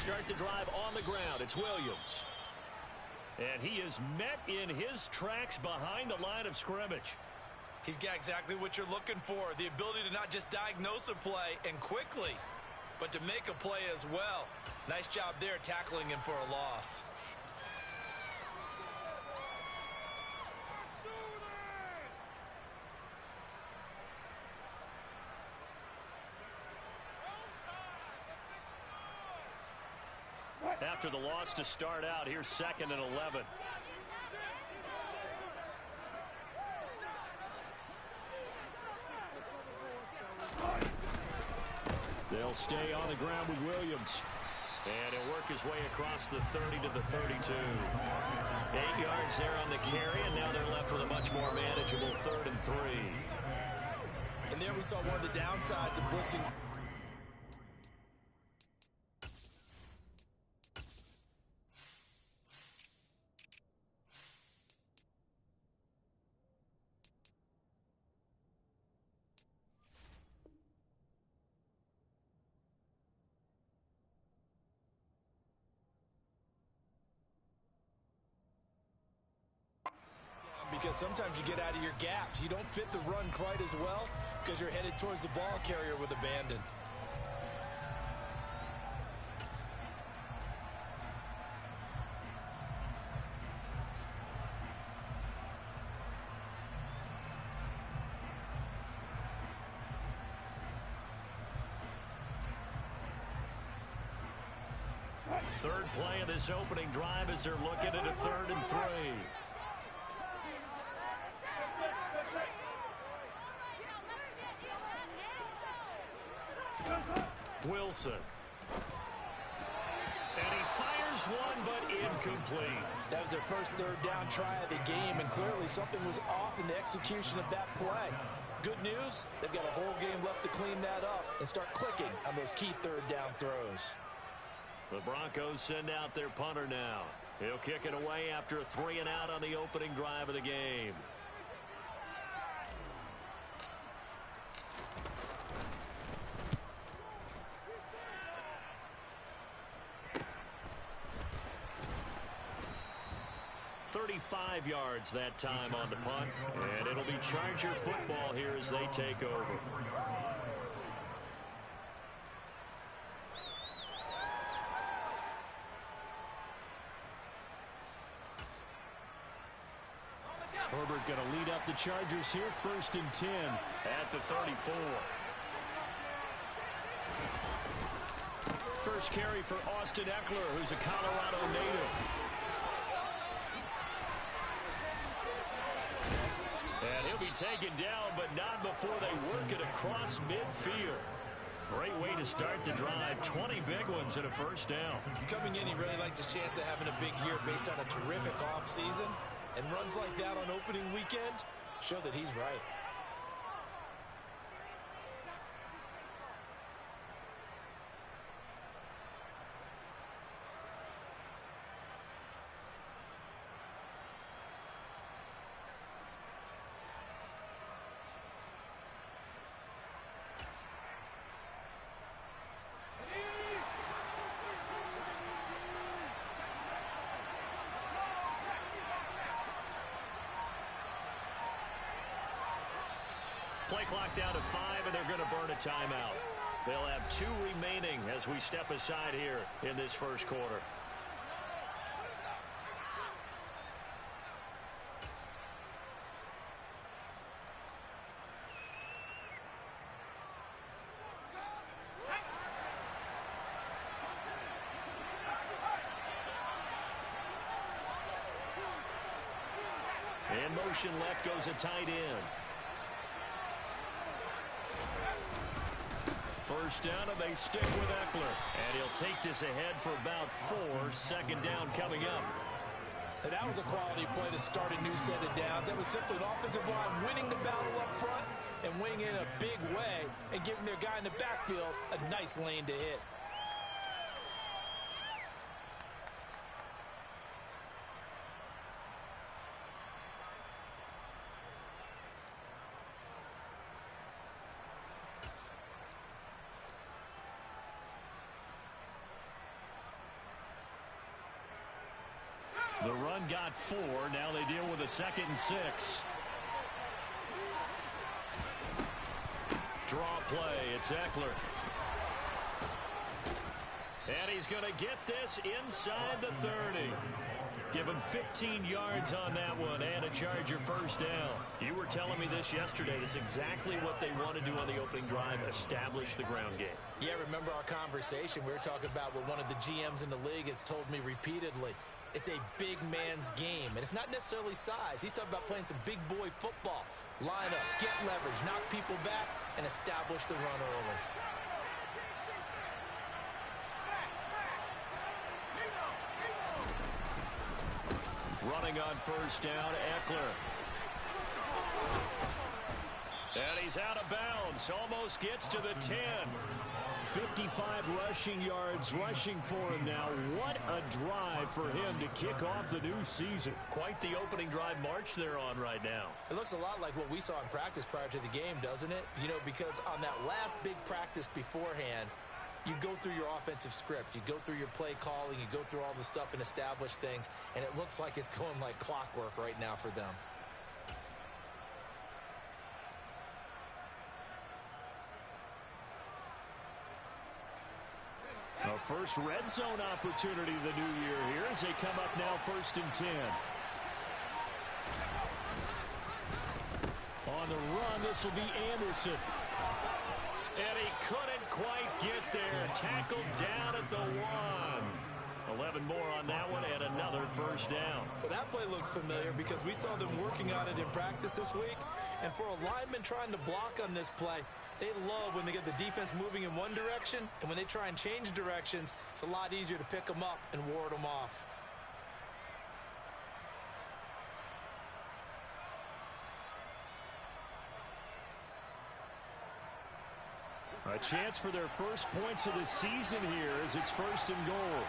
start the drive on the ground. It's Williams. And he is met in his tracks behind the line of scrimmage. He's got exactly what you're looking for, the ability to not just diagnose a play and quickly, but to make a play as well. Nice job there tackling him for a loss. After the loss to start out, here's 2nd and 11. They'll stay on the ground with Williams. And he'll work his way across the 30 to the 32. 8 yards there on the carry, and now they're left with a much more manageable 3rd and 3. And there we saw one of the downsides of blitzing. Because sometimes you get out of your gaps. You don't fit the run quite as well because you're headed towards the ball carrier with abandon. Third play of this opening drive as they're looking at a 3rd and 3. Wilson. And he fires one, but incomplete. That was their first 3rd down try of the game, and clearly something was off in the execution of that play. Good news, they've got a whole game left to clean that up and start clicking on those key 3rd down throws. The Broncos send out their punter now. He'll kick it away after a 3 and out on the opening drive of the game. .35 yards that time on the punt, and it'll be Charger football here as they take over. Herbert going to lead up the Chargers here, 1st and 10 at the 34. First carry for Austin Ekeler, who's a Colorado native. And he'll be taken down, but not before they work it across midfield. Great way to start the drive. 20 big ones and a 1st down. Coming in, he really liked his chance of having a big year based on a terrific offseason. And runs like that on opening weekend show that he's right. Play clock down to 5, and they're going to burn a timeout. They'll have 2 remaining as we step aside here in this first quarter. In motion left goes a tight end. First down, and they stick with Ekeler. And he'll take this ahead for about 4. 2nd down coming up. And that was a quality play to start a new set of downs. That was simply an offensive line winning the battle up front and winning in a big way and giving their guy in the backfield a nice lane to hit. The run got 4. Now they deal with a 2nd and 6. Draw play. It's Eckler. And he's going to get this inside the 30. Give him 15 yards on that one and a Charger first down. You were telling me this yesterday. This is exactly what they want to do on the opening drive, establish the ground game. Yeah, remember our conversation? We were talking about what one of the GMs in the league has told me repeatedly. It's a big man's game, and it's not necessarily size. He's talking about playing some big boy football. Line up, get leverage, knock people back, and establish the run early. Running on first down, Eckler. And he's out of bounds. Almost gets to the 10. 55 rushing yards rushing for him now. What a drive for him to kick off the new season. Quite the opening drive march they're on right now. It looks a lot like what we saw in practice prior to the game, doesn't it? You know, because on that last big practice beforehand, you go through your offensive script. You go through your play calling. You go through all the stuff and establish things. And it looks like it's going like clockwork right now for them. A first red zone opportunity the new year here as they come up now 1st and 10. On the run, this will be Anderson. And he couldn't quite get there. Tackled down at the 1. 11 more on that one and another first down. Well, that play looks familiar because we saw them working on it in practice this week. And for a lineman trying to block on this play, they love when they get the defense moving in one direction. And when they try and change directions, it's a lot easier to pick them up and ward them off. A chance for their first points of the season here as it's 1st and goal.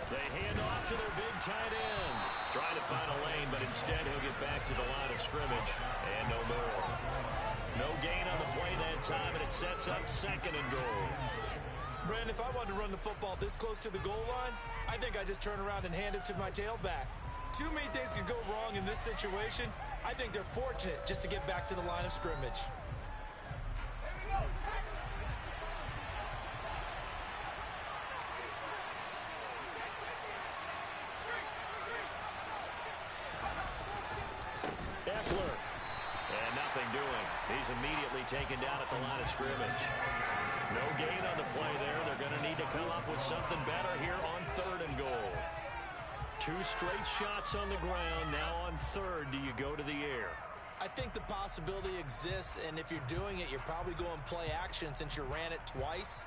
They hand off to their big tight end. Trying to find a lane, but instead he'll get back to the line of scrimmage. And no more. No gain on the play that time, and it sets up 2nd and goal. Brandon, if I wanted to run the football this close to the goal line, I think I just turn around and hand it to my tailback. Too many things could go wrong in this situation. I think they're fortunate just to get back to the line of scrimmage. Eckler. And nothing doing. He's immediately taken down at the line of scrimmage. No gain on the play there. They're going to need to come up with something better here on 3rd and goal. 2 straight shots on the ground. Now on 3rd, do you go to the air? I think the possibility exists, and if you're doing it, you're probably going play action since you ran it twice.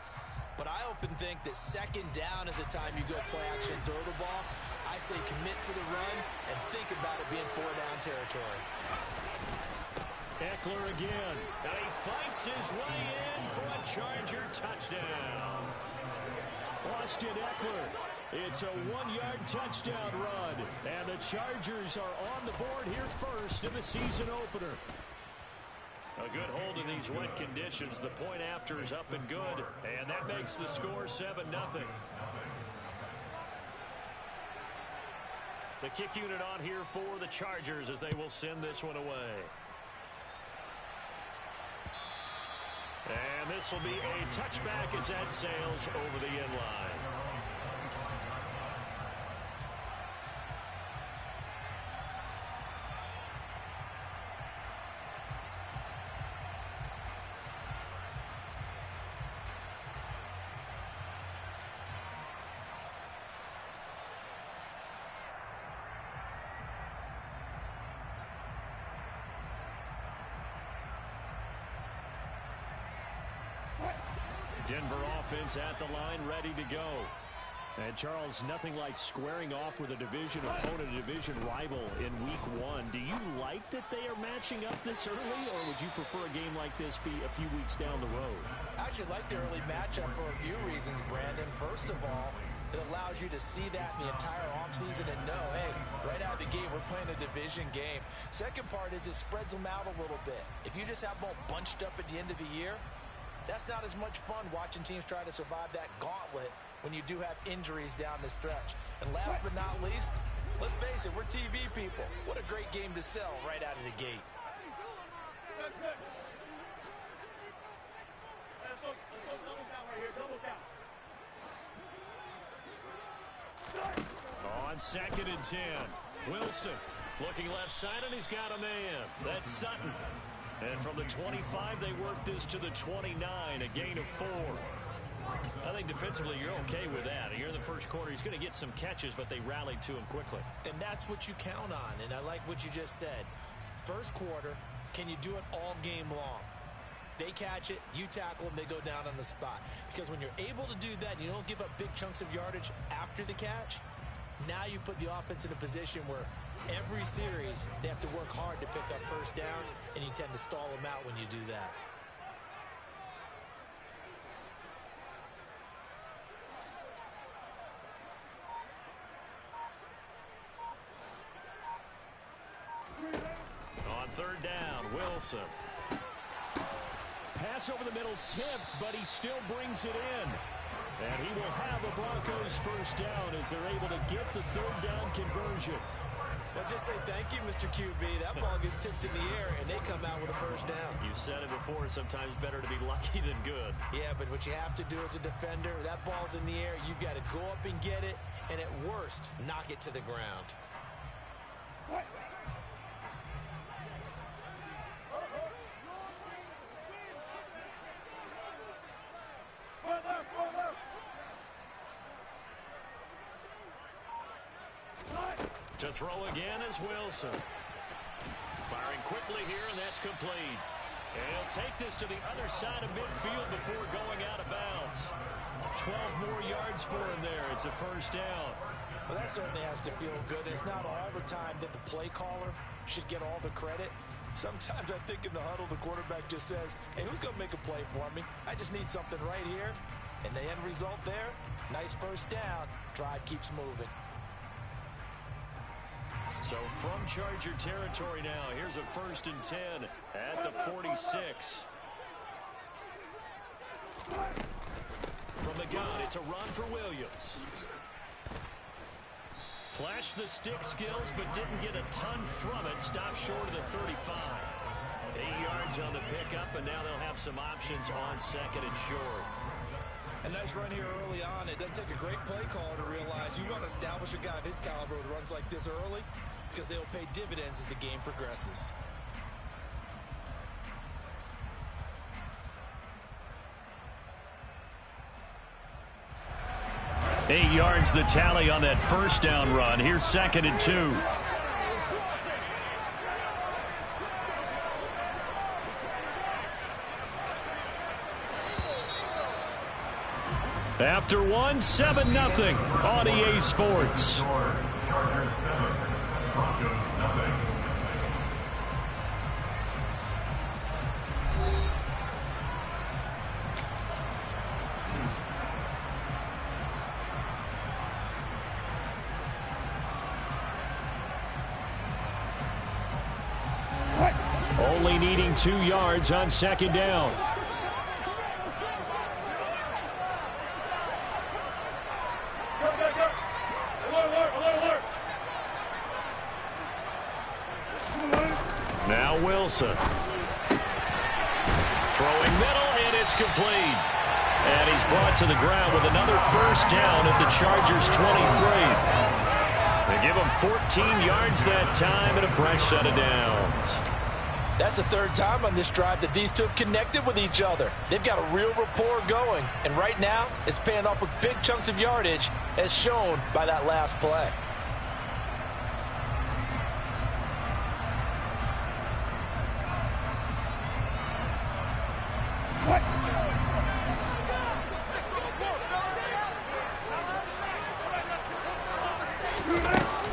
But I often think that 2nd down is the time you go play action and throw the ball. I say commit to the run and think about it being 4-down territory. Eckler again. And he fights his way in for a Charger touchdown. Austin Eckler. It's a 1-yard touchdown run. And the Chargers are on the board here first in the season opener. A good hold in these wet conditions. The point after is up and good. And that makes the score 7-0. The kick unit on here for the Chargers as they will send this one away. And this will be a touchback as that sails over the end line. Denver offense at the line, ready to go. And, Charles, nothing like squaring off with a division opponent, a division rival in week 1. Do you like that they are matching up this early, or would you prefer a game like this be a few weeks down the road? I actually like the early matchup for a few reasons, Brandon. First of all, it allows you to see that in the entire offseason and know, hey, right out of the gate, we're playing a division game. Second part is it spreads them out a little bit. If you just have them all bunched up at the end of the year, that's not as much fun watching teams try to survive that gauntlet when you do have injuries down the stretch. And last but not least, let's face it, we're TV people. What a great game to sell right out of the gate. On 2nd and 10, Wilson looking left side, and he's got a man. That's Sutton. And from the 25, they work this to the 29, a gain of 4. I think defensively you're okay with that. Here in the first quarter, he's going to get some catches, but they rallied to him quickly. And that's what you count on, and I like what you just said. First quarter, can you do it all game long? They catch it, you tackle them, they go down on the spot. Because when you're able to do that and you don't give up big chunks of yardage after the catch, now you put the offense in a position where every series they have to work hard to pick up first downs, and you tend to stall them out when you do that. On 3rd down, Wilson. Pass over the middle tipped, but he still brings it in. And he will have a Broncos first down as they're able to get the 3rd down conversion. Well, just say thank you, Mr. QB. That ball gets tipped in the air, and they come out with a first down. You said it before, sometimes better to be lucky than good. Yeah, but what you have to do as a defender, that ball's in the air, you've got to go up and get it, and at worst, knock it to the ground. To throw again is Wilson. Firing quickly here, and that's complete. And he'll take this to the other side of midfield before going out of bounds. 12 more yards for him there. It's a first down. Well, that certainly has to feel good. It's not all the time that the play caller should get all the credit. Sometimes I think in the huddle, the quarterback just says, hey, who's going to make a play for me? I just need something right here. And the end result there, nice first down. Drive keeps moving. So from Charger territory now, here's a 1st and 10 at the 46. From the gun, it's a run for Williams. Flashed the stick skills, but didn't get a ton from it. Stopped short of the 35. 8 yards on the pickup, and now they'll have some options on 2nd and short. A nice run here early on. It doesn't take a great play caller to realize you want to establish a guy of his caliber with runs like this early, because they'll pay dividends as the game progresses. 8 yards the tally on that first down run. Here's 2nd and 2. After 1, 7-0 on EA Sports. Only needing 2 yards on 2nd down. Now Wilson. Throwing middle, and it's complete. And he's brought to the ground with another first down at the Chargers' 23. They give him 14 yards that time and a fresh set of downs. That's the 3rd time on this drive that these two have connected with each other. They've got a real rapport going. And right now, it's paying off with big chunks of yardage, as shown by that last play.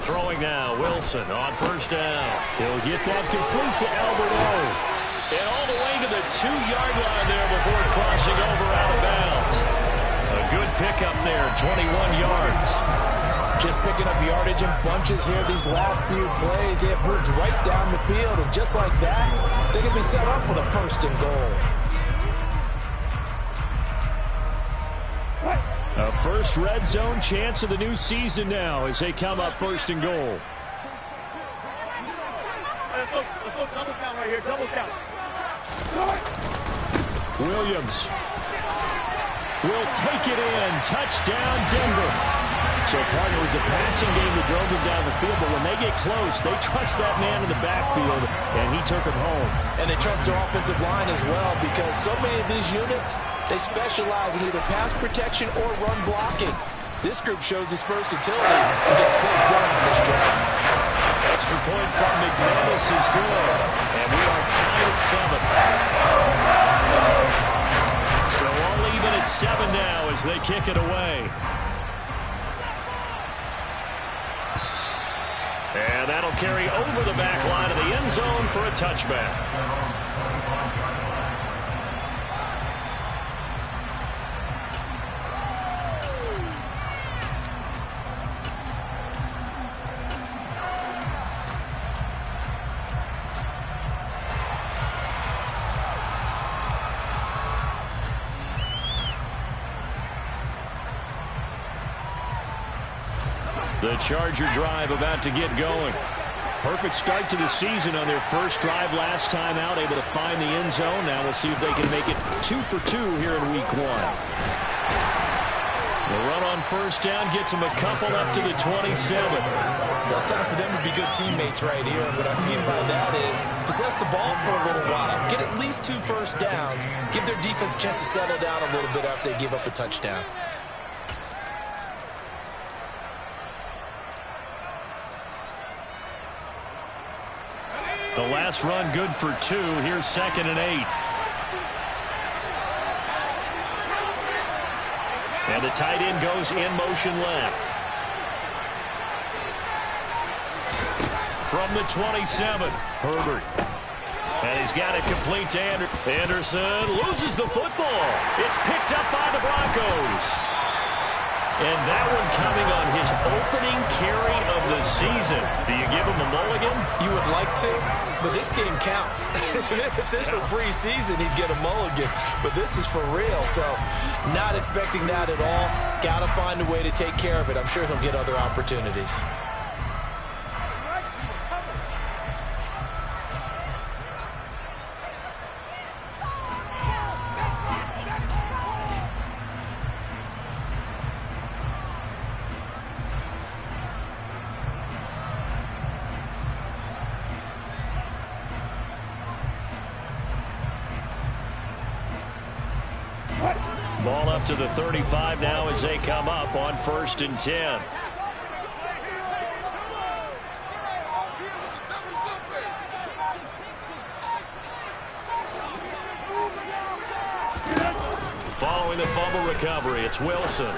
Throwing now, Wilson on first down. He'll get that complete to Albert O. And all the way to the 2-yard line there before crossing over out of bounds. A good pickup there, 21 yards. Just picking up yardage in bunches here these last few plays. They have moved right down the field, and just like that, they can be set up with a 1st and goal. A first red zone chance of the new season now as they come up first and goal. Double count right here. Double count. Williams will take it in. Touchdown, Denver. So, partner, it was a passing game that drove him down the field, but when they get close, they trust that man in the backfield, and he took him home. And they trust their offensive line as well, because so many of these units, they specialize in either pass protection or run blocking. This group shows its versatility and gets both done on this drive. Extra point from McManus is good, and we are tied at 7. So all even at 7 now as they kick it away. And that'll carry over the back line of the end zone for a touchback. The Charger drive about to get going. Perfect start to the season on their first drive last time out, able to find the end zone. Now we'll see if they can make it 2 for 2 here in week 1. The run on first down gets them a couple up to the 27. Well, it's time for them to be good teammates right here. And what I mean by that is possess the ball for a little while. Get at least 2 first downs. Give their defense a chance to settle down a little bit after they give up a touchdown. The last run good for 2. Here's 2nd and 8. And the tight end goes in motion left. From the 27, Herbert. And he's got it complete to Anderson. Loses the football. It's picked up by the Broncos. And that one coming on his opening carry of the season. Do you give him a mulligan? You would like to, but this game counts. If this were preseason, he'd get a mulligan. But this is for real, so not expecting that at all. Got to find a way to take care of it. I'm sure he'll get other opportunities. Ball up to the 35 now as they come up on 1st and 10. Following the fumble recovery, it's Wilson.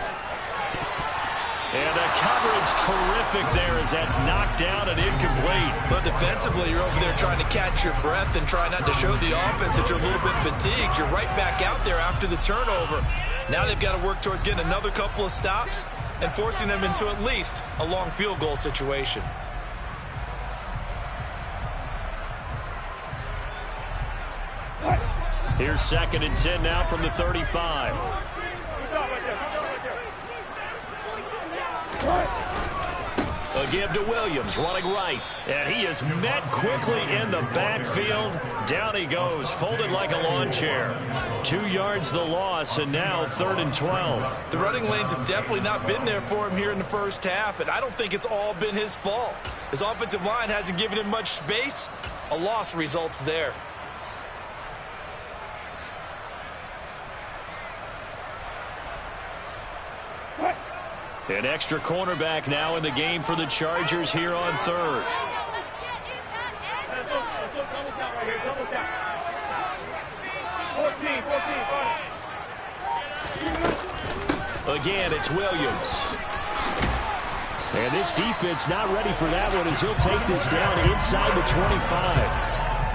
And the coverage terrific there as that's knocked down and incomplete. But defensively, you're over there trying to catch your breath and try not to show the offense that you're a little bit fatigued. You're right back out there after the turnover. Now they've got to work towards getting another couple of stops and forcing them into at least a long field goal situation. Here's 2nd and 10 now from the 35. A give to Williams, running right. And he is met quickly in the backfield. Down he goes, folded like a lawn chair. 2 yards the loss, and now 3rd and 12. The running lanes have definitely not been there for him here in the first half, and I don't think it's all been his fault. His offensive line hasn't given him much space. A loss results there. An extra cornerback now in the game for the Chargers here on 3rd. Again, it's Williams. And this defense not ready for that one as he'll take this down inside the 25.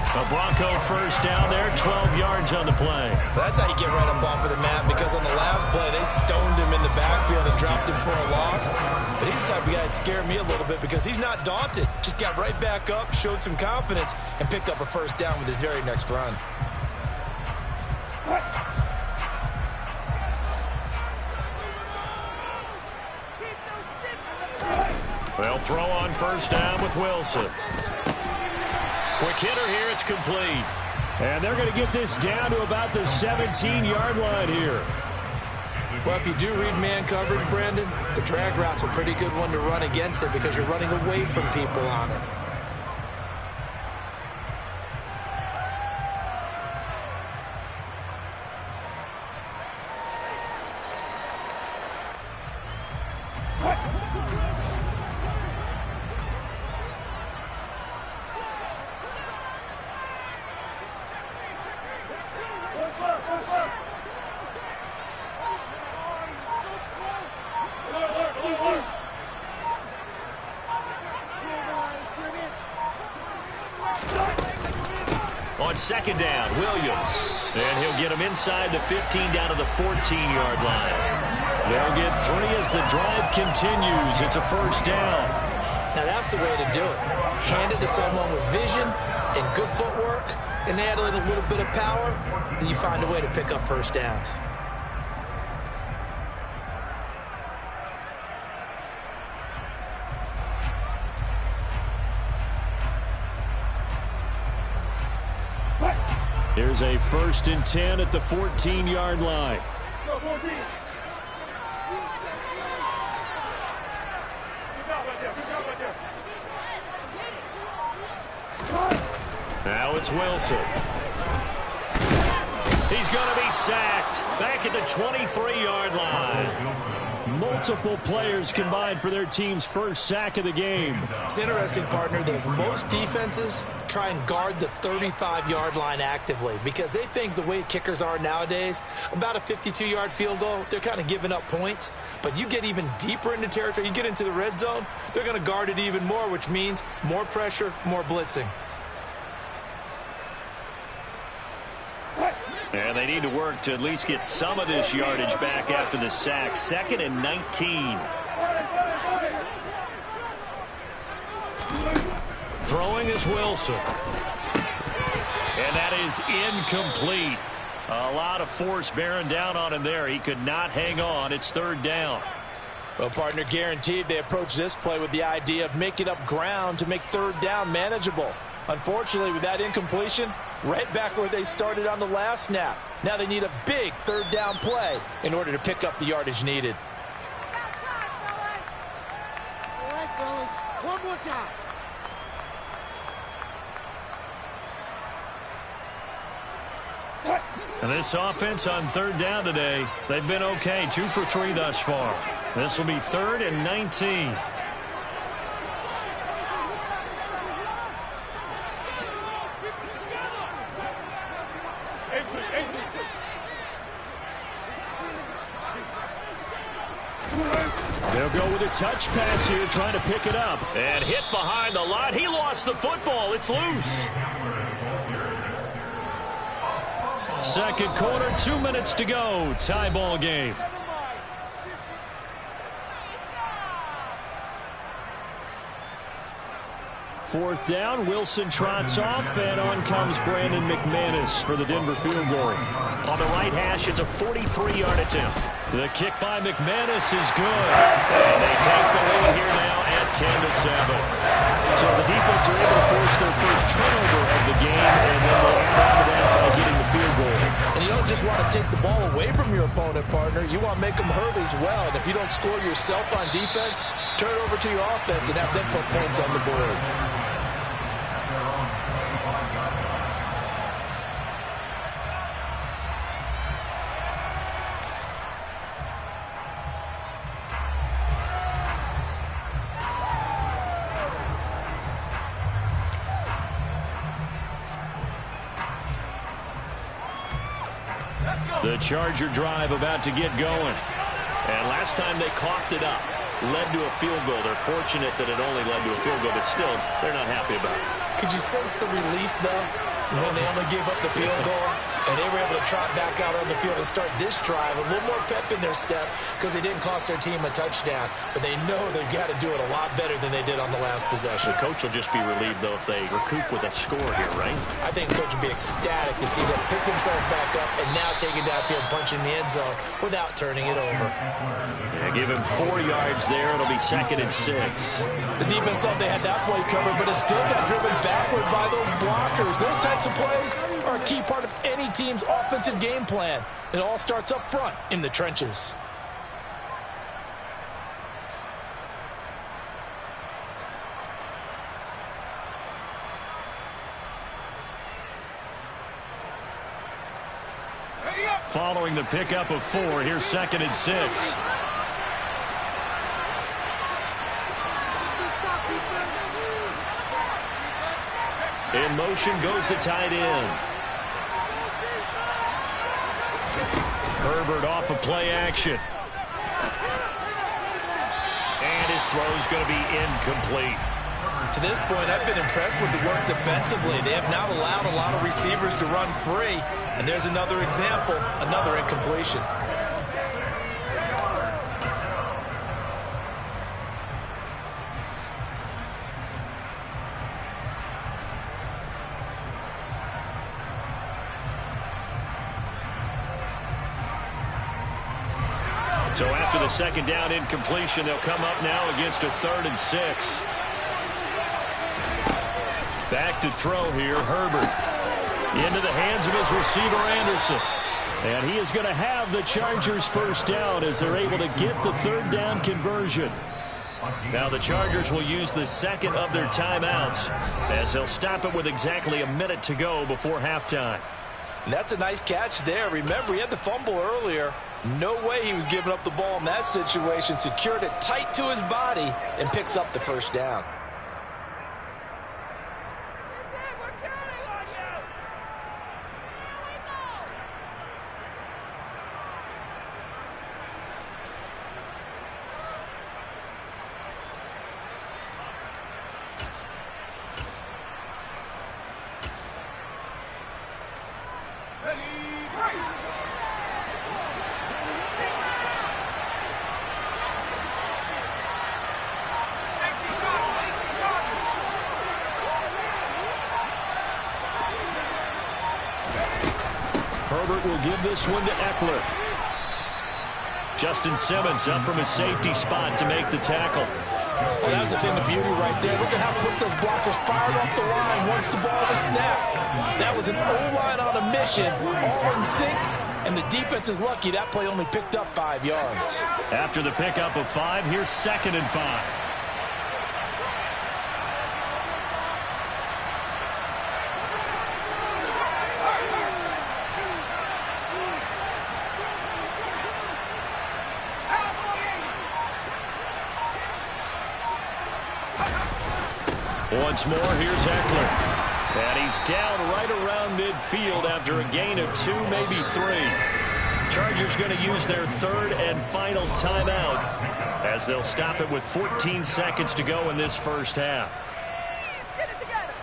A Bronco first down there, 12 yards on the play. That's how you get right up off of the mat, because on the last play, they stoned him in the backfield and dropped him for a loss. But he's the type of guy that scared me a little bit because he's not daunted. Just got right back up, showed some confidence, and picked up a first down with his very next run. They'll throw on first down with Wilson. Quick hitter here. It's complete. And they're going to get this down to about the 17-yard line here. Well, if you do read man coverage, Brandon, the drag route's a pretty good one to run against it because you're running away from people on it. On second down, Williams. And he'll get him inside the 15 down to the 14-yard line. They'll get 3 as the drive continues. It's a first down. Now that's the way to do it. Hand it to someone with vision and good footwork, and add a little bit of power, and you find a way to pick up first downs. Here's a 1st and 10 at the 14-yard line. Go, 14. Now it's Wilson. He's going to be sacked back at the 23-yard line. Multiple players combined for their team's first sack of the game. It's interesting, partner, that most defenses try and guard the 35-yard line actively because they think the way kickers are nowadays, about a 52-yard field goal, they're kind of giving up points. But you get even deeper into territory, you get into the red zone, they're going to guard it even more, which means more pressure, more blitzing. And they need to work to at least get some of this yardage back after the sack. 2nd and 19. Throwing is Wilson. And that is incomplete. A lot of force bearing down on him there. He could not hang on. It's 3rd down. Well, partner, guaranteed they approach this play with the idea of making up ground to make 3rd down manageable. Unfortunately, with that incompletion, right back where they started on the last snap. Now they need a big 3rd down play in order to pick up the yardage needed. All right, fellas. One more time. And this offense on 3rd down today, they've been okay. 2 for 3 thus far. This will be 3rd and 19. They'll go with a touch pass here, trying to pick it up. And hit behind the line. He lost the football. It's loose. 2nd quarter, 2 minutes to go. Tie ball game. Fourth down, Wilson trots off, and on comes Brandon McManus for the Denver field goal. On the right hash, it's a 43-yard attempt. The kick by McManus is good. And they take the lead here now at 10-7. So the defense are able to force their first turnover of the game, and then they add on to that by getting the field goal. And you don't just want to take the ball away from your opponent, partner. You want to make them hurt as well. And if you don't score yourself on defense, turn it over to your offense and have them put points on the board. The Charger drive about to get going. And last time they coughed it up, led to a field goal. They're fortunate that it only led to a field goal, but still, they're not happy about it. Could you sense the relief, though, when they only gave up the field goal? And they were able to trot back out on the field and start this drive. A little more pep in their step because they didn't cost their team a touchdown. But they know they've got to do it a lot better than they did on the last possession. The coach will just be relieved, though, if they recoup with a score here, right? I think the coach will be ecstatic to see them pick themselves back up and now take it downfield, punching the end zone without turning it over. Yeah, give him 4 yards there. It'll be 2nd and 6. The defense thought they had that play covered, but it still got driven backward by those blockers. Those types of plays are a key part of any team's offensive game plan. It all starts up front in the trenches. Following the pickup of 4, here's 2nd and 6. In motion goes the tight end. Herbert off of play action. And his throw's going to be incomplete. To this point, I've been impressed with the work defensively. They have not allowed a lot of receivers to run free. And there's another example, another incompletion. So after the 2nd down incompletion, they'll come up now against a 3rd and 6. Back to throw here, Herbert. Into the hands of his receiver, Anderson. And he is going to have the Chargers first down as they're able to get the 3rd down conversion. Now the Chargers will use the 2nd of their timeouts as they'll stop it with exactly a minute to go before halftime. And that's a nice catch there. Remember, he had the fumble earlier. No way he was giving up the ball in that situation. Secured it tight to his body and picks up the first down. Herbert will give this one to Eckler. Justin Simmons up from his safety spot to make the tackle. Well, that's the thing, the beauty right there. Look at how quick those blockers fired off the line once the ball was snapped. That was an O-line on a mission, all in sync, and the defense is lucky that play only picked up 5 yards. After the pickup of 5, here's 2nd and 5. Once more, here's Eckler. And he's down right around midfield after a gain of 2, maybe 3. Chargers going to use their 3rd and final timeout as they'll stop it with 14 seconds to go in this first half. Get it together.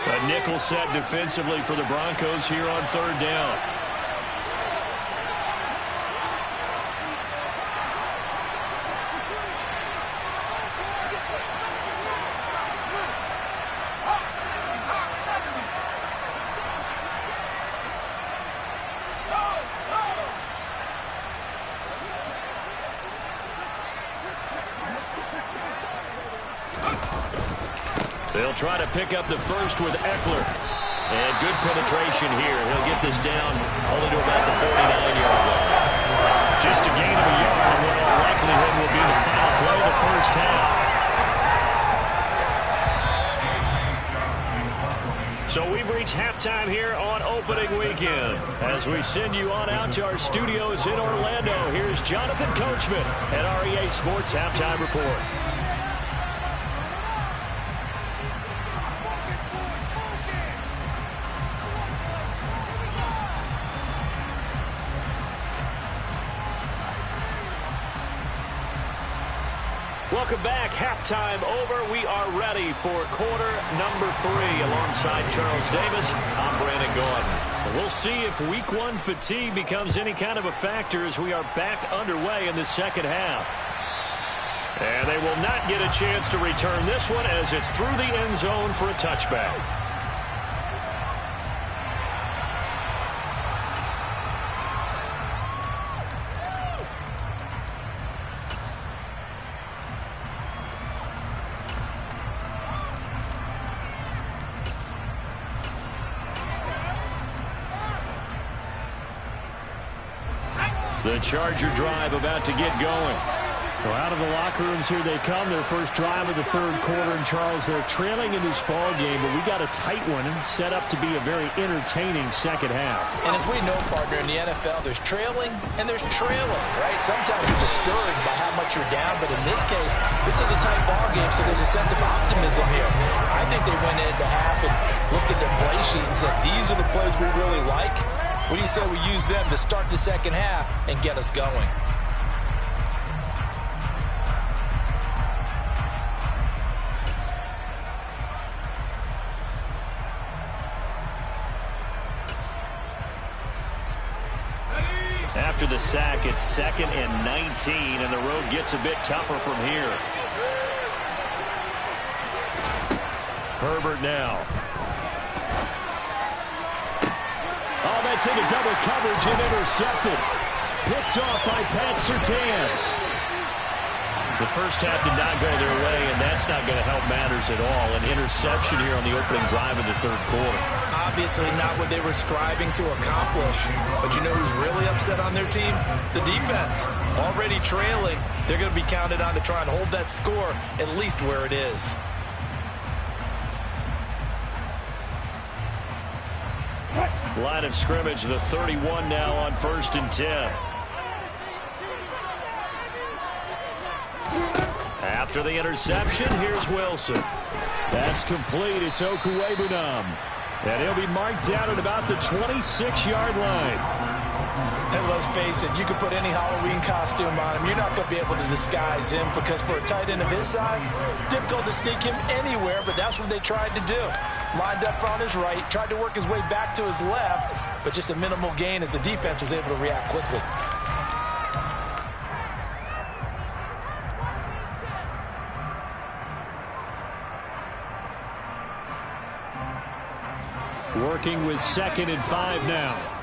A nickel set defensively for the Broncos here on 3rd down. They'll try to pick up the first with Eckler. And good penetration here. He'll get this down only to about the 49-yard line. Just a gain of a yard and what all likelihood will be the final play of the first half. So we've reached halftime here on opening weekend. As we send you on out to our studios in Orlando, here's Jonathan Coachman at REA Sports Halftime Report. Welcome back. Halftime over. We are ready for quarter number 3. Alongside Charles Davis, I'm Brandon Gaudin. We'll see if week 1 fatigue becomes any kind of a factor as we are back underway in the second half. And they will not get a chance to return this one as it's through the end zone for a touchback. The Charger drive about to get going. Well, out of the locker rooms here they come. Their first drive of the third quarter. And Charles, they're trailing in this ball game, but we got a tight one and set up to be a very entertaining second half. And as we know, partner, in the NFL, there's trailing and there's trailing, right? Sometimes you're discouraged by how much you're down, but in this case, this is a tight ball game, so there's a sense of optimism here. I think they went into half and looked at their play sheet and said, these are the plays we really like. What do you say we use them to start the second half and get us going? After the sack, it's 2nd and 19, and the road gets a bit tougher from here. Herbert now. Oh, that's into double coverage and intercepted. Picked off by Pat Surtain. The first half did not go their way, and that's not going to help matters at all. An interception here on the opening drive of the third quarter. Obviously not what they were striving to accomplish. But you know who's really upset on their team? The defense. Already trailing, they're going to be counted on to try and hold that score at least where it is. Line of scrimmage, the 31 now on 1st and 10. After the interception, here's Wilson. That's complete. It's Okuwebunam. And he'll be marked down at about the 26-yard line. And let's face it, you can put any Halloween costume on him. You're not going to be able to disguise him because for a tight end of his size, difficult to sneak him anywhere, but that's what they tried to do. Lined up on his right, tried to work his way back to his left, but just a minimal gain as the defense was able to react quickly. Working with 2nd and 5 now.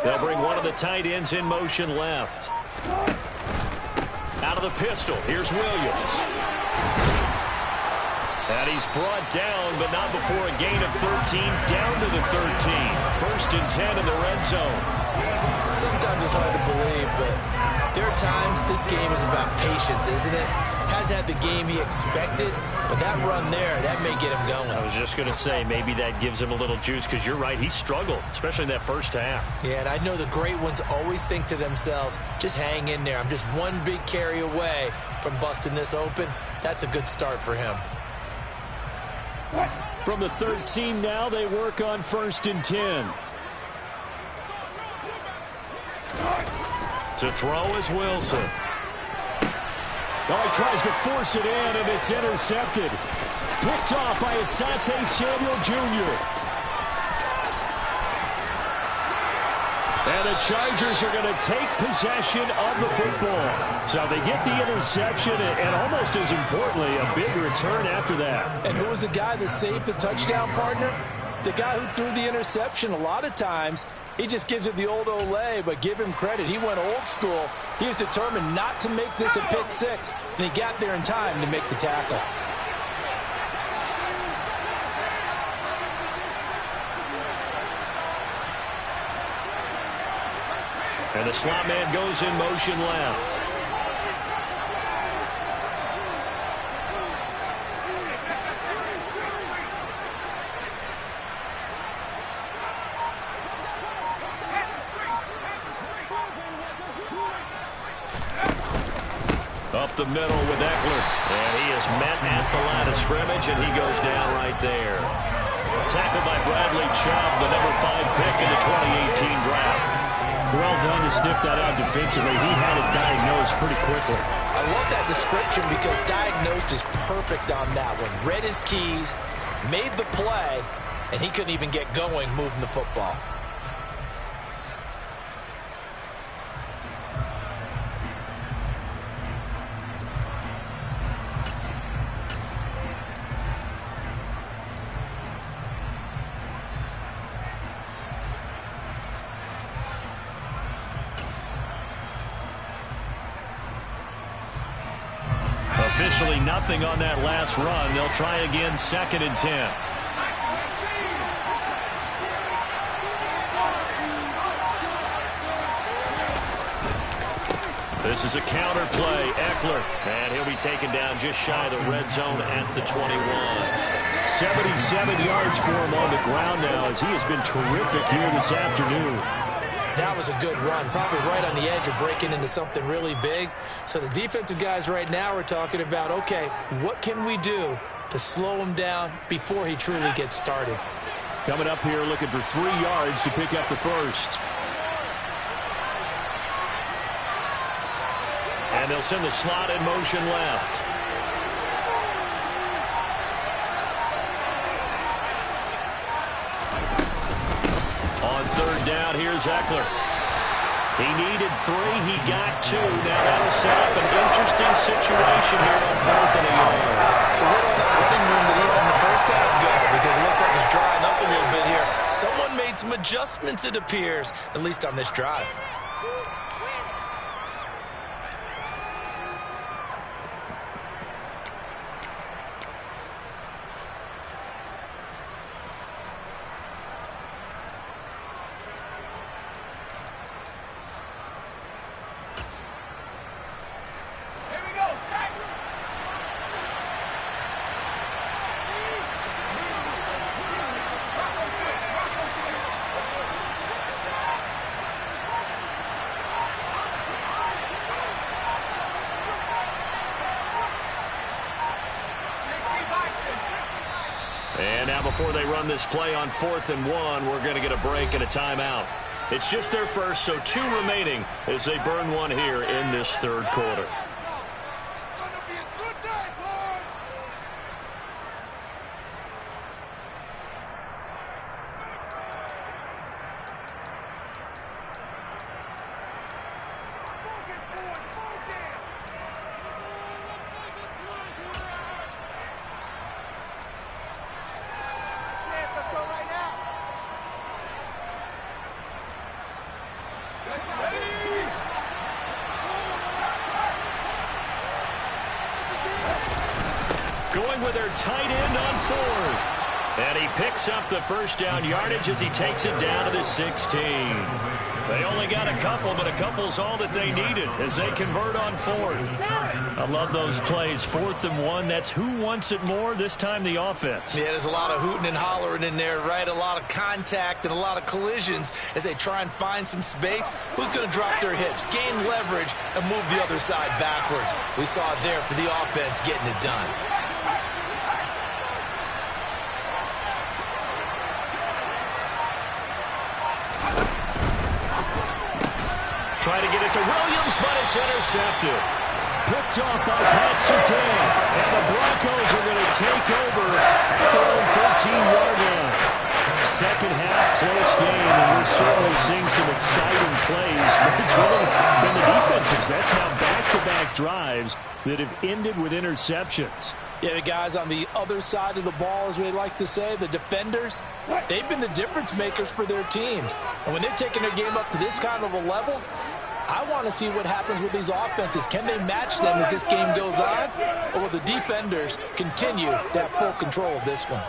They'll bring one of the tight ends in motion left. Out of the pistol, here's Williams. And he's brought down, but not before a gain of 13, down to the 13. 1st and 10 in the red zone. Sometimes it's hard to believe, but there are times this game is about patience, isn't it? Has had the game he expected, but that run there, that may get him going. I was just going to say, maybe that gives him a little juice, because you're right, he struggled, especially in that first half. Yeah, and I know the great ones always think to themselves, just hang in there. I'm just one big carry away from busting this open. That's a good start for him. From the 13 now, they work on 1st and 10. To throw is Wilson. Oh, he tries to force it in, and it's intercepted. Picked off by Asante Samuel Jr. And the Chargers are going to take possession of the football. So they get the interception, and almost as importantly, a big return after that. And who was the guy that saved the touchdown, partner? The guy who threw the interception. A lot of times, he just gives it the old Olay, but give him credit. He went old school. He was determined not to make this a pick six, and he got there in time to make the tackle. And the slot man goes in motion left. Up up the middle with Eckler. And he is met at the line of scrimmage, and he goes down right there. Tackled by Bradley Chubb, the number 5 pick in the 2018 draft. Well done to sniff that out defensively. He had it diagnosed pretty quickly. I love that description because diagnosed is perfect on that one. Read his keys, made the play, and he couldn't even get going moving the football. Officially nothing on that last run. They'll try again, 2nd and 10. This is a counter play. Eckler, and he'll be taken down just shy of the red zone at the 21. 77 yards for him on the ground now as he has been terrific here this afternoon. That was a good run, probably right on the edge of breaking into something really big. So the defensive guys right now are talking about, okay, what can we do to slow him down before he truly gets started? Coming up here looking for 3 yards to pick up the first. And they'll send the slot in motion left. On 3rd down, here's Eckler. He needed 3, he got 2. Now that'll set up an interesting situation here on 4th and a yard. So where did that running room that he had in the first half go? Because it looks like it's drying up a little bit here. Someone made some adjustments, it appears, at least on this drive. And now before they run this play on 4th and 1, we're going to get a break and a timeout. It's just their first, so 2 remaining as they burn one here in this 3rd quarter. Going with their tight end on 4th. And he picks up the first down yardage as he takes it down to the 16. They only got a couple, but a couple's all that they needed as they convert on 4th. I love those plays. 4th and 1, that's who wants it more, this time the offense. Yeah, there's a lot of hooting and hollering in there, right? A lot of contact and a lot of collisions as they try and find some space. Who's going to drop their hips, gain leverage, and move the other side backwards? We saw it there for the offense getting it done. Try to get it to Williams, but it's intercepted. Picked off by Pat Surtain. And the Broncos are going to take over at their own 13-yard line. Second half, close game, and we're certainly seeing some exciting plays. But it's really been the defensives. That's now back-to-back drives that have ended with interceptions. Yeah, the guys on the other side of the ball, as we like to say, the defenders, they've been the difference makers for their teams. And when they're taking their game up to this kind of a level, I want to see what happens with these offenses. Can they match them as this game goes on? Or will the defenders continue to have full control of this one?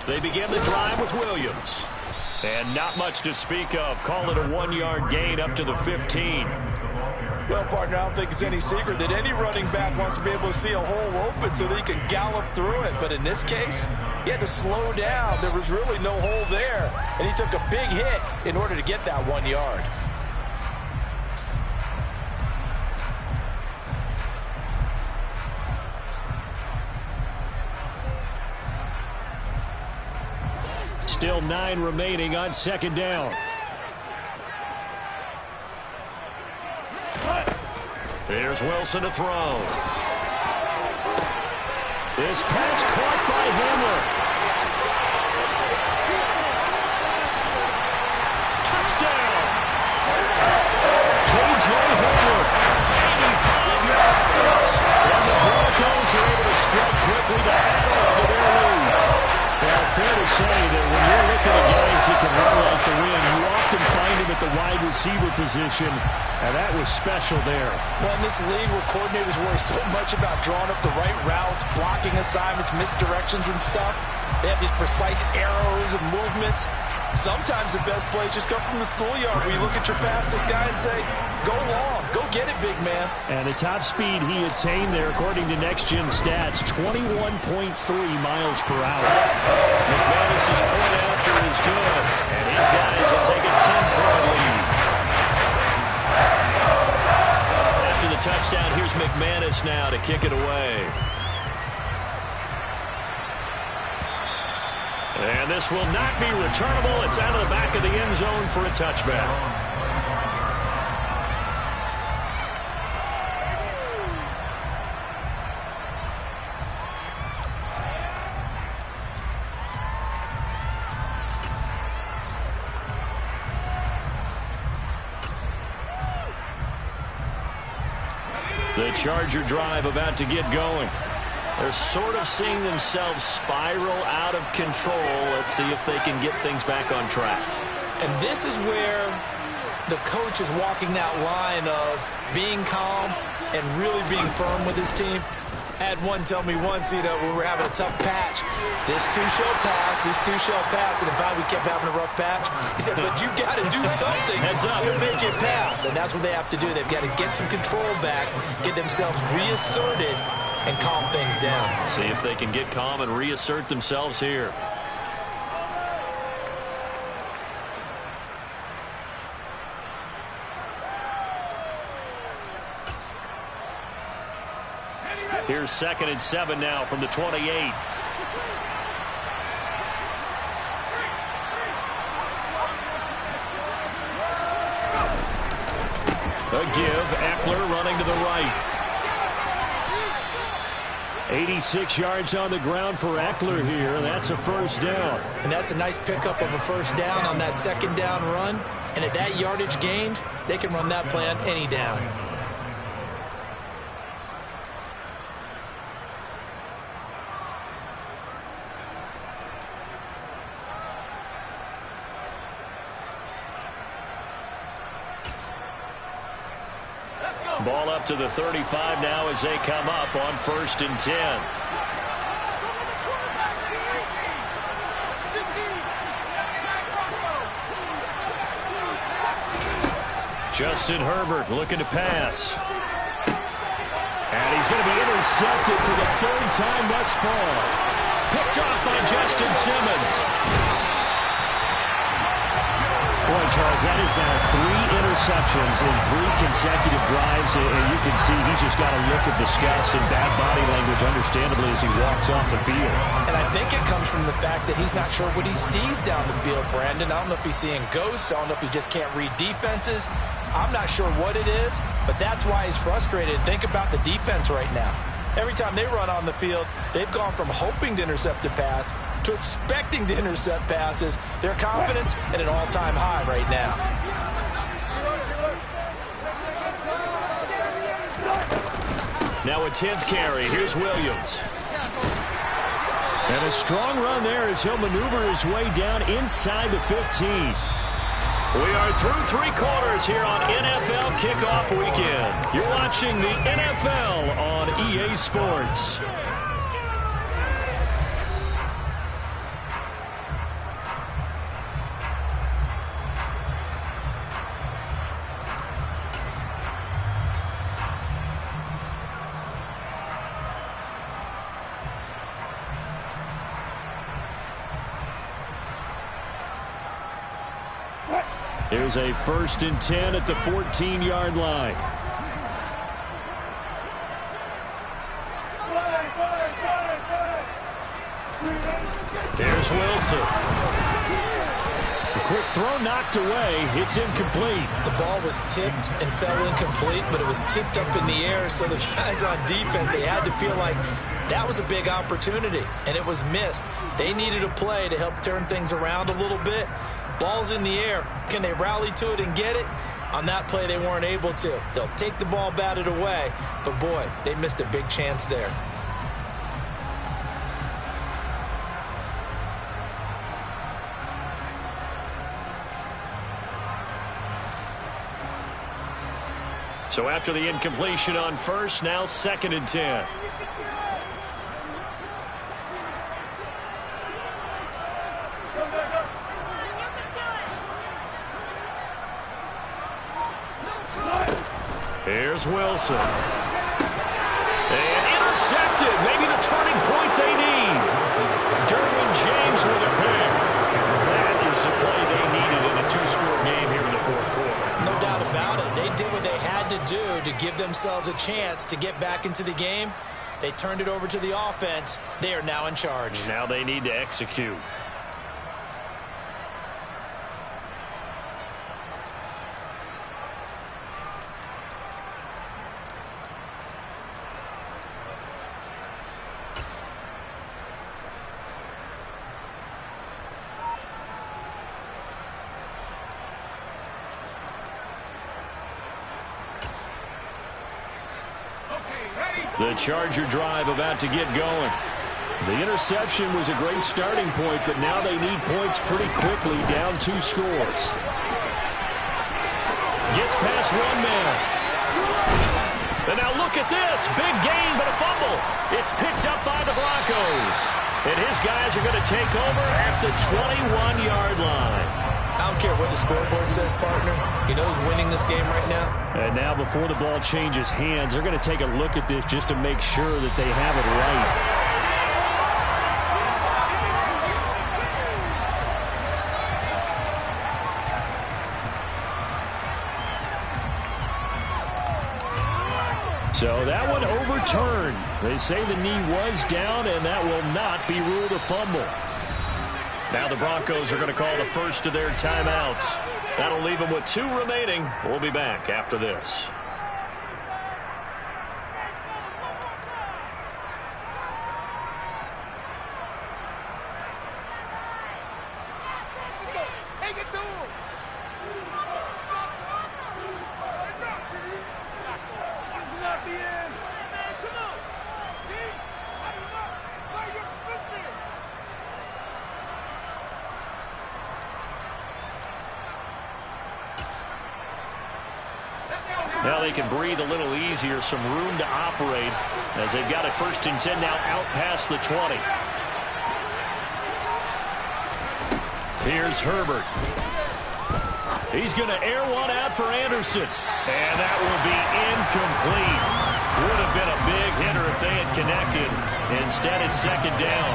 They begin the drive with Williams. And not much to speak of. Call it a 1-yard gain up to the 15. Well, partner, I don't think it's any secret that any running back wants to be able to see a hole open so that he can gallop through it. But in this case, he had to slow down. There was really no hole there. And he took a big hit in order to get that 1 yard. Still 9 remaining on second down. Here's Wilson to throw. This pass caught by Hamler. Touchdown! K.J. Hamler, 85 yards. And the Broncos are able to strike quickly to add on to their lead. Well, fair to say that when you're looking at guys that can run like the wind, you often find them at the wide receiver position, and that was special there. Well, in this league where coordinators worry so much about drawing up the right routes, blocking assignments, misdirections and stuff, they have these precise arrows and movements. Sometimes the best plays just come from the schoolyard where you look at your fastest guy and say, go long, go get it, big man. And the top speed he attained there, according to Next Gen Stats, 21.3 miles per hour. McManus's point after is good, and these guys will take a 10-point lead. After the touchdown, here's McManus now to kick it away. And this will not be returnable. It's out of the back of the end zone for a touchback. The Charger drive about to get going. They're sort of seeing themselves spiral out of control. Let's see if they can get things back on track. And this is where the coach is walking that line of being calm and really being firm with his team. I had one tell me once, when we were having a tough patch, this too shall pass, this too shall pass, and in fact we kept having a rough patch. He said, but you got to do something to make it pass, and that's what they have to do. They've got to get some control back, get themselves reasserted, and calm things down. See if they can get calm and reassert themselves here. Here's 2nd and 7 now from the 28. A give, Eckler running to the right. 86 yards on the ground for Eckler here, and that's a first down. And that's a nice pickup of a first down on that second down run. And at that yardage gained, they can run that play on any down. Ball up to the 35 now as they come up on 1st and 10. Justin Herbert looking to pass. And he's going to be intercepted for the 3rd time thus far. Picked off by Justin Simmons. Boy, Charles, that is now 3 interceptions in 3 consecutive drives, and you can see he's just got a look of disgust and bad body language, understandably, as he walks off the field. And I think it comes from the fact that he's not sure what he sees down the field, Brandon. I don't know if he's seeing ghosts. I don't know if he just can't read defenses. I'm not sure what it is, but that's why he's frustrated. Think about the defense right now. Every time they run on the field, they've gone from hoping to intercept a pass to expecting to intercept passes. Their confidence at an all-time high right now. Now a 10th carry. Here's Williams. And a strong run there as he'll maneuver his way down inside the 15. We are through 3 quarters here on NFL Kickoff Weekend. You're watching the NFL on EA Sports. Here's a 1st and 10 at the 14-yard line. Here's Wilson. quick throw knocked away. It's incomplete. The ball was tipped and fell incomplete, but it was tipped up in the air, so the guys on defense, they had to feel like that was a big opportunity, and it was missed. They needed a play to help turn things around a little bit. Ball's in the air. Can they rally to it and get it? On that play, they weren't able to. They'll take the ball batted away, but boy, they missed a big chance there. So after the incompletion on first, now 2nd and 10. Here's Wilson. And intercepted. Maybe the turning point they need. Derwin James with a pick. That is the play they needed in a 2-score game here in the 4th quarter. No doubt about it. They did what they had to do to give themselves a chance to get back into the game. They turned it over to the offense. They are now in charge. Now they need to execute. The Charger drive about to get going. The interception was a great starting point, but now they need points pretty quickly, down 2 scores. Gets past one man. And now look at this. Big gain, but a fumble. It's picked up by the Broncos. And his guys are going to take over at the 21-yard line. I don't care what the scoreboard says, partner. You know who's winning this game right now? And now before the ball changes hands, they're going to take a look at this just to make sure that they have it right. So that one overturned. They say the knee was down, and that will not be ruled a fumble. Now the Broncos are going to call the first of their timeouts. That'll leave them with 2 remaining. We'll be back after this. Take it to him. This is not the end. Come on. Deep. Play your position. Now they can breathe a little easier, some room to operate as they've got a 1st and 10 now out past the 20. Here's Herbert. He's going to air one out for Anderson. And that will be incomplete. Would have been a big hitter if they had connected. Instead, it's 2nd down.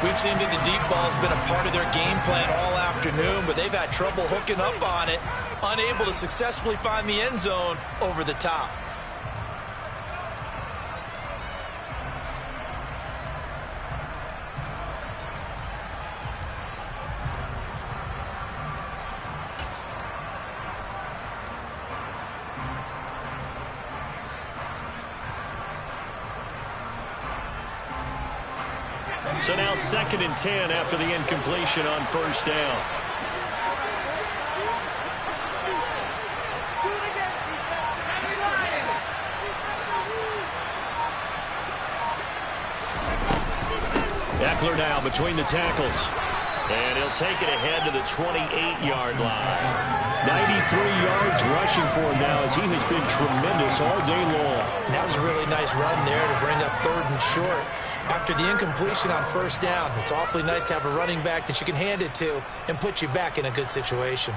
We've seen that the deep ball's been a part of their game plan all afternoon, but they've had trouble hooking up on it, unable to successfully find the end zone over the top. So now 2nd and 10 after the incompletion on 1st down. Eckler now between the tackles. And he'll take it ahead to the 28-yard line. 93 yards rushing for him now as he has been tremendous all day long. That was a really nice run there to bring up 3rd and short. After the incompletion on 1st down, it's awfully nice to have a running back that you can hand it to and put you back in a good situation.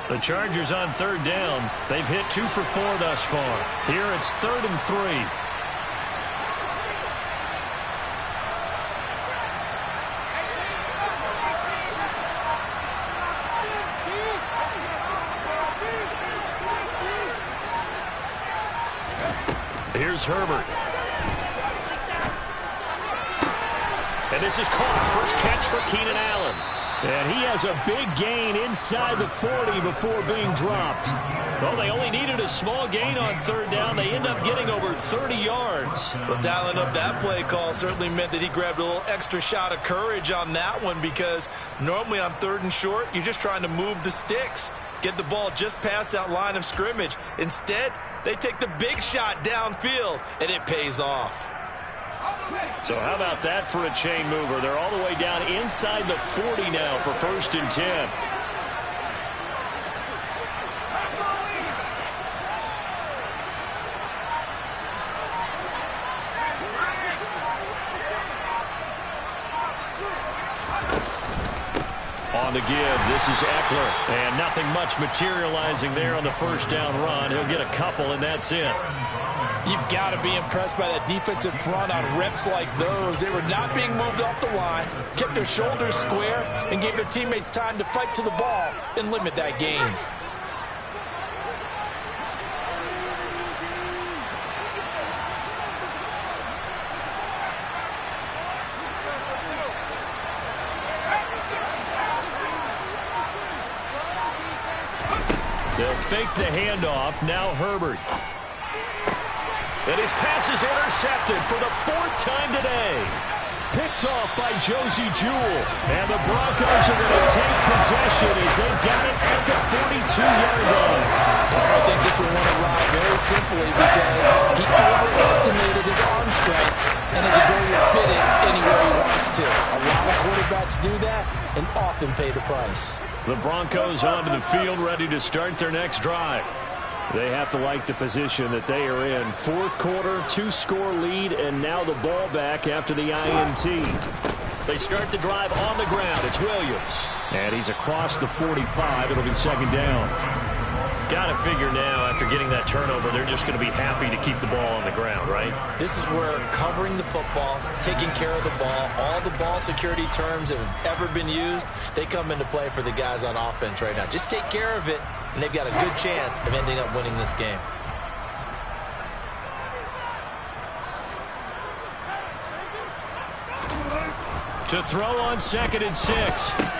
The Chargers on 3rd down. They've hit 2 for 4 thus far. Here it's 3rd and 3. Here's Herbert. And this is caught. First catch for Keenan Allen. And he has a big gain inside the 40 before being dropped. Well, they only needed a small gain on third down. They end up getting over 30 yards. Well, dialing up that play call certainly meant that he grabbed a little extra shot of courage on that one, because normally on 3rd and short, you're just trying to move the sticks, get the ball just past that line of scrimmage. Instead, they take the big shot downfield, and it pays off. So how about that for a chain mover? They're all the way down inside the 40 now for 1st and 10. On the give, this is Eckler. And nothing much materializing there on the first down run. He'll get a couple, and that's it. You've got to be impressed by that defensive front on reps like those. They were not being moved off the line, kept their shoulders square, and gave their teammates time to fight to the ball and limit that gain. They'll fake the handoff. Now Herbert. And his pass is intercepted for the 4th time today. Picked off by Josie Jewell. And the Broncos are going to take possession as they've got it at the 42-yard line. I think this will want to ride very simply because he overestimated his arm strength and his ability to fit it anywhere he wants to. A lot of quarterbacks do that and often pay the price. The Broncos onto the field, ready to start their next drive. They have to like the position that they are in. 4th quarter, 2-score lead, and now the ball back after the INT. They start the drive on the ground. It's Williams. And he's across the 45. It'll be 2nd down. Got to figure now, after getting that turnover, they're just going to be happy to keep the ball on the ground, right? This is where covering the football, taking care of the ball, all the ball security terms that have ever been used, they come into play for the guys on offense right now. Just take care of it, and they've got a good chance of ending up winning this game. To throw on 2nd and 6.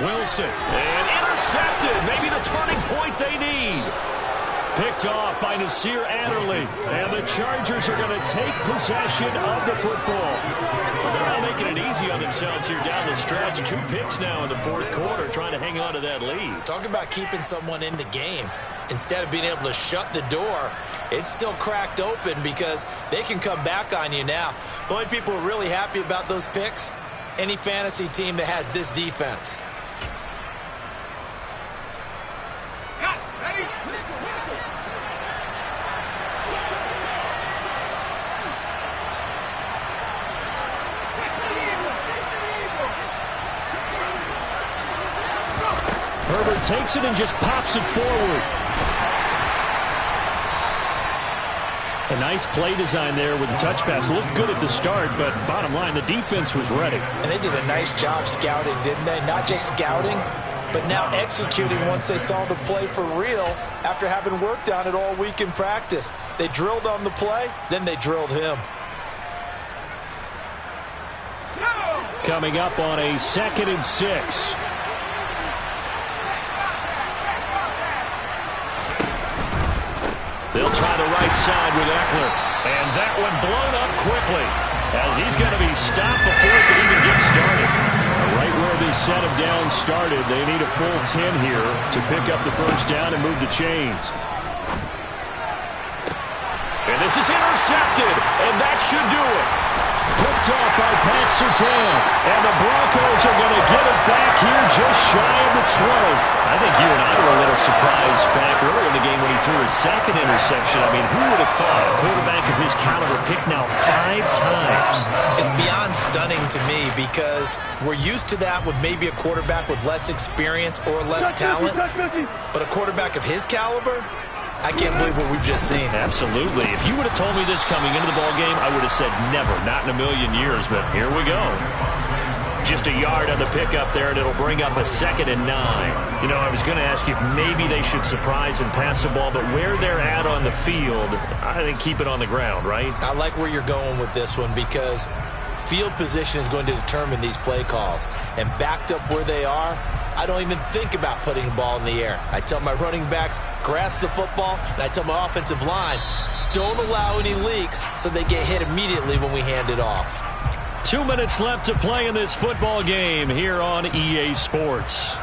Wilson. And intercepted. Maybe the turning point they need. Picked off by Nasir Adderley. And the Chargers are going to take possession of the football. They're not making it easy on themselves here down the stretch. 2 picks now in the 4th quarter, trying to hang on to that lead. Talk about keeping someone in the game. Instead of being able to shut the door, it's still cracked open because they can come back on you now. The only people who are really happy about those picks, any fantasy team that has this defense. Herbert takes it and just pops it forward. A nice play design there with the touch pass. Looked good at the start, but bottom line, the defense was ready. And they did a nice job scouting, didn't they? Not just scouting, but now executing once they saw the play for real after having worked on it all week in practice. They drilled on the play, then they drilled him. Coming up on a 2nd and 6. They'll try the right side with Eckler. And that one blown up quickly as he's going to be stopped before it can even get started. Right where this set of downs started, they need a full 10 here to pick up the first down and move the chains. And this is intercepted, and that should do it. Picked off by Pat Surtain, and the Broncos are going to get it back here just shy of the 20. I think you and I were a little surprised back earlier in the game when he threw his 2nd interception. I mean, who would have thought a quarterback of his caliber picked now 5 times? It's beyond stunning to me because we're used to that with maybe a quarterback with less experience or less talent. But a quarterback of his caliber, I can't believe what we've just seen. Absolutely. If you would have told me this coming into the ballgame, I would have said never, not in a million years, but here we go. just a yard on the pickup there, and it'll bring up a 2nd and 9. You know, I was going to ask you if maybe they should surprise and pass the ball, but where they're at on the field, I think keep it on the ground, right? I like where you're going with this one because field position is going to determine these play calls. And backed up where they are, I don't even think about putting the ball in the air. I tell my running backs, grasp the football, and I tell my offensive line, don't allow any leaks so they get hit immediately when we hand it off. 2 minutes left to play in this football game here on EA Sports.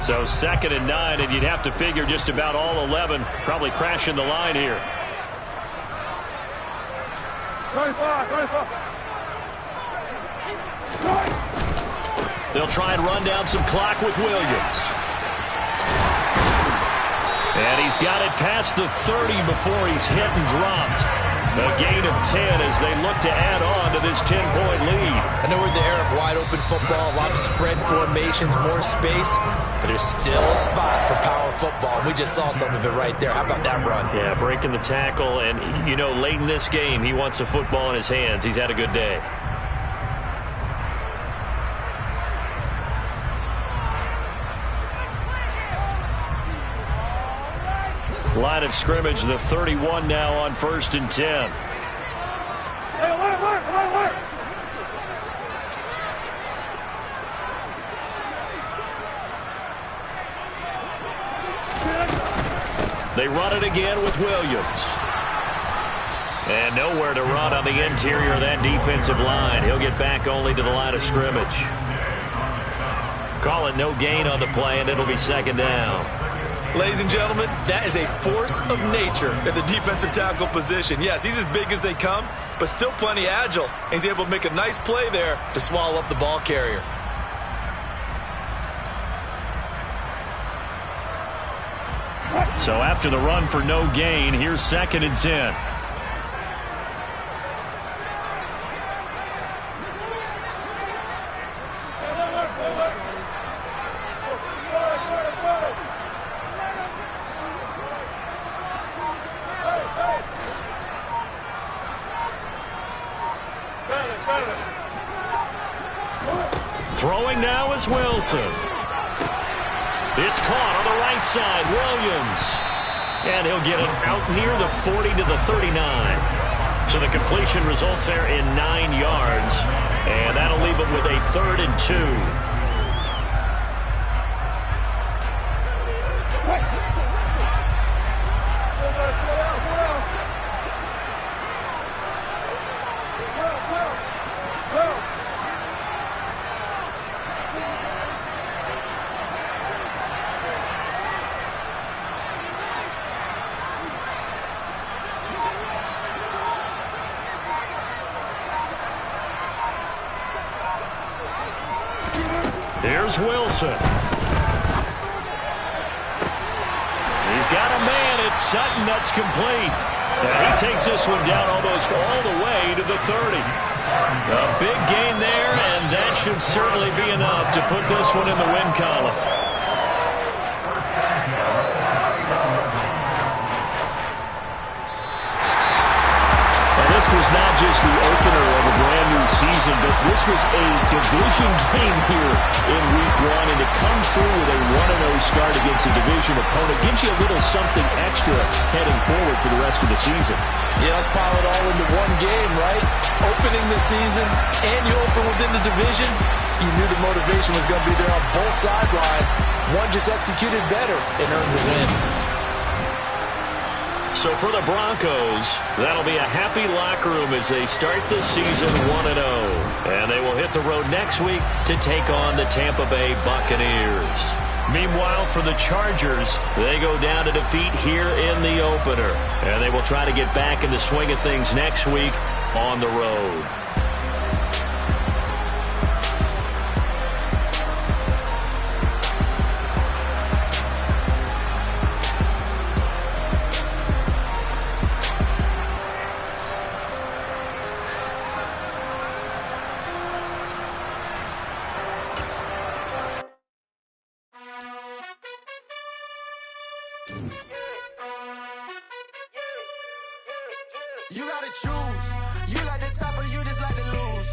So 2nd and 9, and you'd have to figure just about all 11 probably crashing the line here. 35. They'll try and run down some clock with Williams. And he's got it past the 30 before he's hit and dropped. A gain of 10 as they look to add on to this 10-point lead. I know we're in the era of wide-open football, a lot of spread formations, more space, but there's still a spot for power football. We just saw some of it right there. How about that run? Yeah, breaking the tackle, and, you know, late in this game, he wants the football in his hands. He's had a good day. Line of scrimmage, the 31 now on 1st and 10. Hey, alert. They run it again with Williams. And nowhere to run on the interior of that defensive line. He'll get back only to the line of scrimmage. Call it no gain on the play, and it'll be 2nd down. Ladies and gentlemen, that is a force of nature at the defensive tackle position. Yes, he's as big as they come, but still plenty agile. And he's able to make a nice play there to swallow up the ball carrier. So after the run for no gain, here's 2nd and 10. Throwing now is Wilson. It's caught on the right side, Williams. And he'll get it out near the 40 to the 39. So the completion results there in 9 yards. And that'll leave him with a 3rd and 2. Here's Wilson. He's got a man. It's Sutton. That's complete. And he takes this one down almost all the way to the 30. A big gain there, and that should certainly be enough to put this one in the win column. This was not just the opener of a brand new season, but this was a division game here in Week 1, and to come through with a 1-0 start against a division opponent gives you a little something extra heading forward for the rest of the season. Yeah, let's pile it all into one game, right? Opening the season, and you open within the division. You knew the motivation was going to be there on both sidelines. One just executed better and earned the win. So for the Broncos, that'll be a happy locker room as they start the season 1-0. And they will hit the road next week to take on the Tampa Bay Buccaneers. Meanwhile, for the Chargers, they go down to defeat here in the opener. And they will try to get back in the swing of things next week on the road. You gotta choose. You like the top or you just like to lose.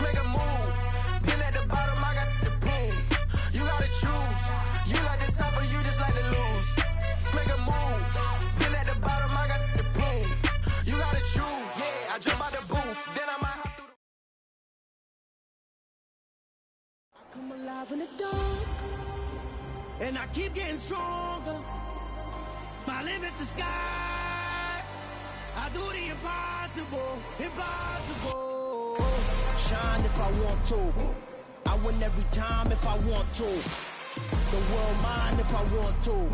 Make a move. Been at the bottom, I got the proof. You gotta choose. You like the top or you just like to lose. Make a move. Been at the bottom, I got the proof. You gotta choose. Yeah, I jump out the booth. Then I might hop through the... I come alive in the dark, and I keep getting stronger. My limit's the sky. I do the impossible, impossible. Shine if I want to. I win every time if I want to. The world mine if I want to.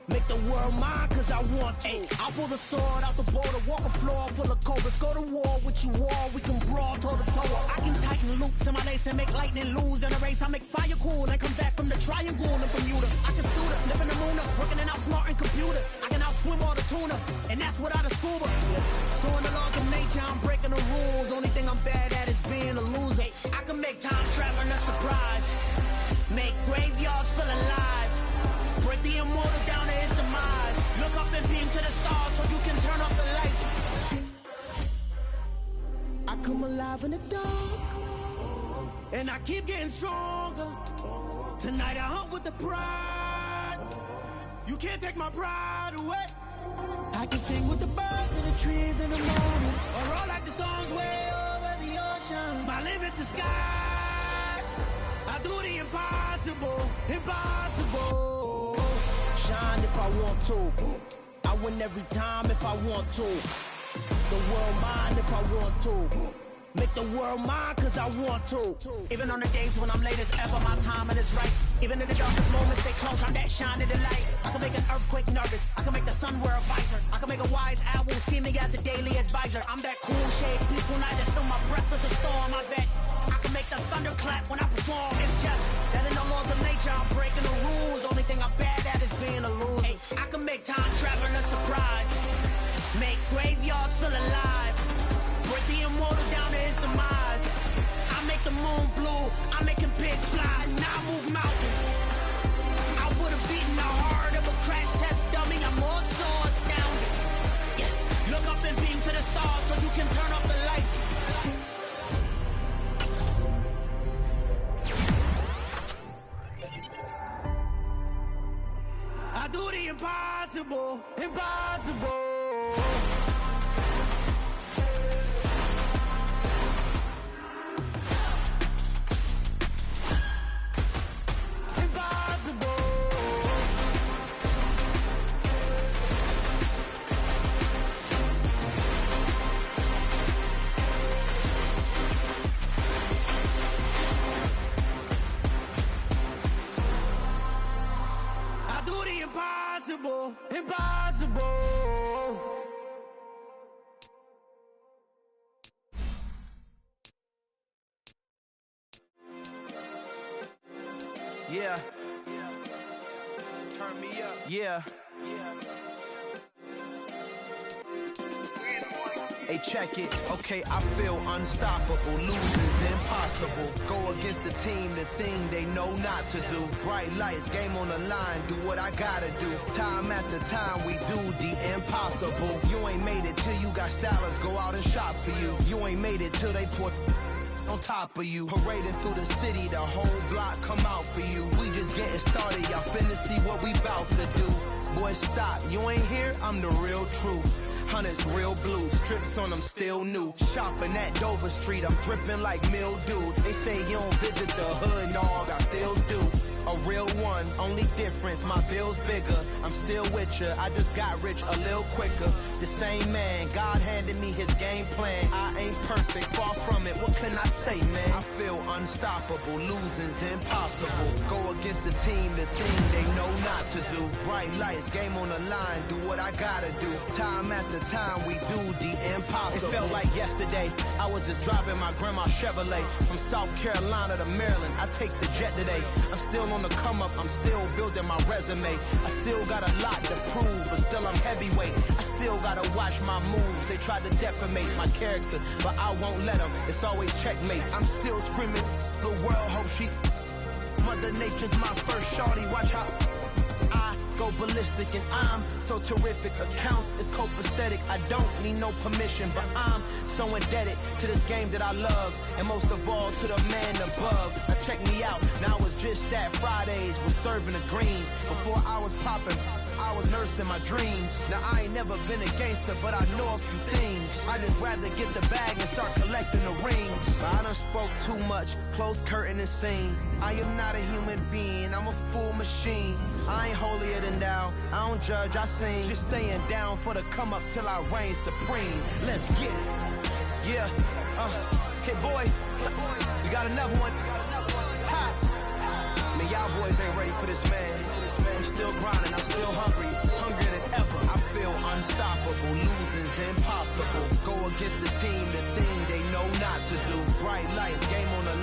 Make the world mine cause I want to. I pull the sword out the border, walk a floor full of cobras. Go to war with you all, we can brawl toe to toe. I can tighten loops in my lace and make lightning lose in a race. I make fire cool and come back from the triangle in Bermuda. I can suit up, live in the moon up, working and outsmarting computers. I can outswim all the tuna, and that's without a scuba. So in the laws of nature, I'm breaking the rules. Only thing I'm bad at is being a loser. I can make time traveling a surprise. Make graveyards feel alive. Break the immortal down to his demise. Look up and beam to the stars so you can turn off the lights. I come alive in the dark, and I keep getting stronger. Tonight I hunt with the pride. You can't take my pride away. I can sing with the birds and the trees in the morning, or roll like the storms way over the ocean. My limit's the sky. I do the impossible, impossible. Shine if I want to. I win every time if I want to. The world mine if I want to. Make the world mine cause I want to. Even on the days when I'm late as ever, my timing is right. Even in the darkest moments, stay close, I'm that shining the light. I can make an earthquake nervous, I can make the sun wear a visor. I can make a wise owl see me as a daily advisor. I'm that cool shade, peaceful night that's still my breath is a storm, I bet. I can make the thunder clap when I perform. It's just that in the laws of nature, I'm breaking the rules. Only thing I'm bad at is being a loser. Hey, I can make time traveling a surprise. Make graveyards feel alive. Break the immortal down to his demise. I make the moon blue. I'm making pigs fly. Now I move mountains. I would have beaten the heart of a crash test dummy. I'm more so astounded. Yeah. Look up and beam to the stars so you can turn off the lights. I do the impossible, impossible. Impossible, impossible. Yeah. Turn me up. Yeah. Hey, check it. Okay, I feel unstoppable. Losing's impossible. Go against the team, the thing they know not to do. Bright lights, game on the line, do what I gotta do. Time after time, we do the impossible. You ain't made it till you got stylers go out and shop for you. You ain't made it till they put on top of you. Parading through the city, the whole block come out for you. We just getting started, y'all finna see what we bout to do. Boy, stop, you ain't here, I'm the real truth. Hunters, real blues, strips on them still new. Shopping at Dover Street, I'm dripping like mildew. They say you don't visit the hood, dog, I still do. A real one, only difference, my bill's bigger. I'm still with ya, I just got rich a little quicker. The same man, God handed me his game plan. I ain't perfect, far from it, what can I say, man? I feel unstoppable, losing's impossible. Go against the team, the thing they know not to do. Bright lights, game on the line, do what I gotta do. Time after time, we do the impossible. It felt like yesterday, I was just driving my grandma's Chevrolet. From South Carolina to Maryland, I take the jet today. I'm still on the come up, I'm still building my resume. I still got a lot to prove, but still I'm heavyweight. I still gotta watch my moves. They tried to defamate my character, but I won't let them. It's always checkmate. I'm still screaming, the world hope she. Mother Nature's my first shorty. Watch how I go ballistic, and I'm so terrific. Accounts is copacetic. I don't need no permission, but I'm so indebted to this game that I love, and most of all to the man above. Now check me out, now it's just that Fridays was serving the greens. Before I was popping, I was nursing my dreams. Now I ain't never been a gangster, but I know a few things. I just rather get the bag and start collecting the rings. But I done spoke too much, close curtain and scene. I am not a human being, I'm a full machine. I ain't holier than thou, I don't judge, I sing. Just staying down for the come up till I reign supreme. Let's get it. Yeah, hit boy, we got another one. Ha! Man, y'all boys ain't ready for this, man. I'm still grinding, I'm still hungry, hungrier than ever. I feel unstoppable, losing's impossible. Go against the team, the thing